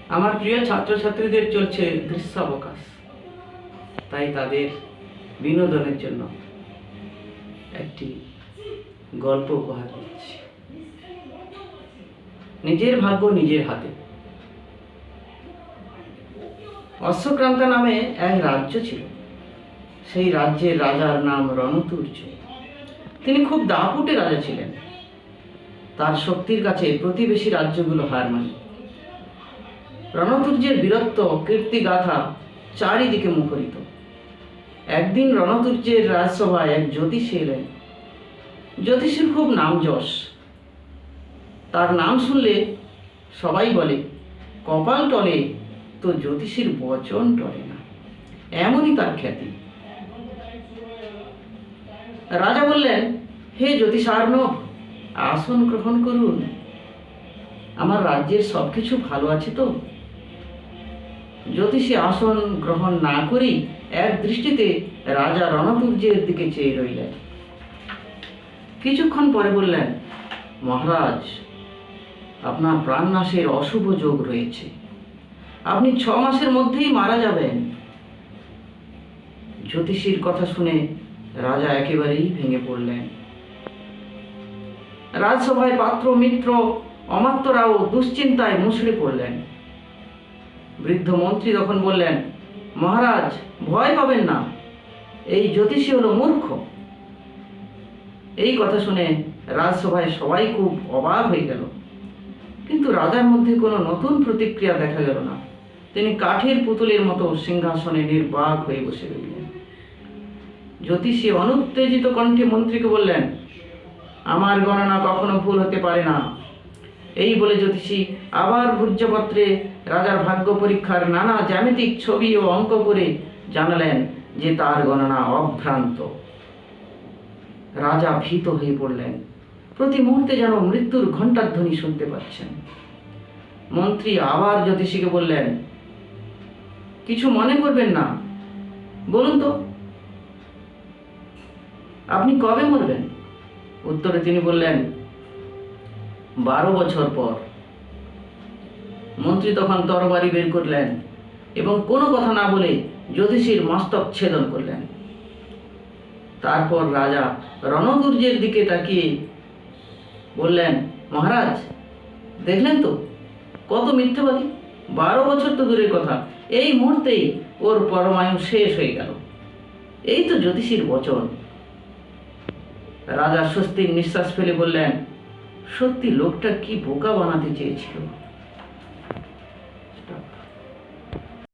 আমার প্রিয় ছাত্রছাত্রীদের চলছে গ্রীষ্মাবকাশ, তাই তাদের বিনোদনের জন্য একটি গল্প উপহার দিচ্ছি। নিজের ভাগ্য নিজের হাতে। অশ্বক্রান্তা নামে এক রাজ্য ছিল। সেই রাজ্যের রাজার নাম রণতুর্য। তিনি খুব দাপুটে রাজা ছিলেন। তার শক্তির কাছে প্রতিবেশী রাজ্যগুলো হার মানে। রণতুর্যের বীরত্ব কীর্তিগাথা চারিদিকে মুখরিত। একদিন রণতুর্যের রাজসভায় এক জ্যোতিষী এলেন। জ্যোতিষীর খুব নামযশ। তার নাম শুনলে সবাই বলে, কপাল টলে তো জ্যোতিষীর বচন টলে না, এমনই তার খ্যাতি। রাজা বললেন, হে জ্যোতিষার্ণব, আসন গ্রহণ করুন। আমার রাজ্যের সবকিছু ভালো আছে তো? জ্যোতিষী আসন গ্রহণ না করেই এক দৃষ্টিতে রাজা রণতুর্যের দিকে চেয়ে রইলেন। কিছুক্ষণ পরে বললেন, মহারাজ, আপনার প্রাণনাশের অশুভ যোগ রয়েছে। আপনি 6 মাসের মধ্যেই মারা যাবেন। জ্যোতিষীর কথা শুনে রাজা একেবারেই ভেঙে পড়লেন। রাজসভায় পাত্র মিত্র অমাত্যরাও দুশ্চিন্তায় মুষড়ে পড়লেন। বৃদ্ধ মন্ত্রী তখন বললেন, মহারাজ, ভয় পাবেন না, এই জ্যোতিষী হলো মূর্খ। এই কথা শুনে রাজসভায় সবাই খুব অবাক হয়ে গেল, কিন্তু রাজার মধ্যে কোনো নতুন প্রতিক্রিয়া দেখা গেল না। তিনি কাঠের পুতুলের মতো সিংহাসনে নির্বাক হয়ে বসে রইলেন। জ্যোতিষী অনুত্তেজিত কণ্ঠে মন্ত্রীকে বললেন, আমার গণনা কখনো ভুল হতে পারে না। এই বলে জ্যোতিষী আবার ভূর্জপত্রে রাজার ভাগ্য পরীক্ষার নানা জ্যামিতিক ছবি ও অঙ্ক করে জানালেন যে তার গণনা অভ্রান্ত। রাজা ভীত হয়ে পড়লেন। প্রতি মুহূর্তে যেন মৃত্যুর ঘণ্টাধ্বনি শুনতে পাচ্ছেন। মন্ত্রী আবার জ্যোতিষীকে বললেন, কিছু মনে করবেন না, বলুন তো আপনি কবে মরবেন? উত্তরে তিনি বললেন, 12 বছর পর। মন্ত্রী তখন তরবারি বের করলেন এবং কোনো কথা না বলে জ্যোতিষীর মস্তক ছেদন করলেন। তারপর রাজা রণতুর্যের দিকে তাকিয়ে বললেন, মহারাজ, দেখলেন তো কত মিথ্যাবাদী। 12 বছর তো দূরের কথা, এই মুহূর্তেই ওর পরমায়ু শেষ হয়ে গেল। এই তো জ্যোতিষীর বচন। রাজা স্বস্তির নিঃশ্বাস ফেলে বললেন, সত্যি লোকটা কি বোকা বানাতে চেয়েছিল।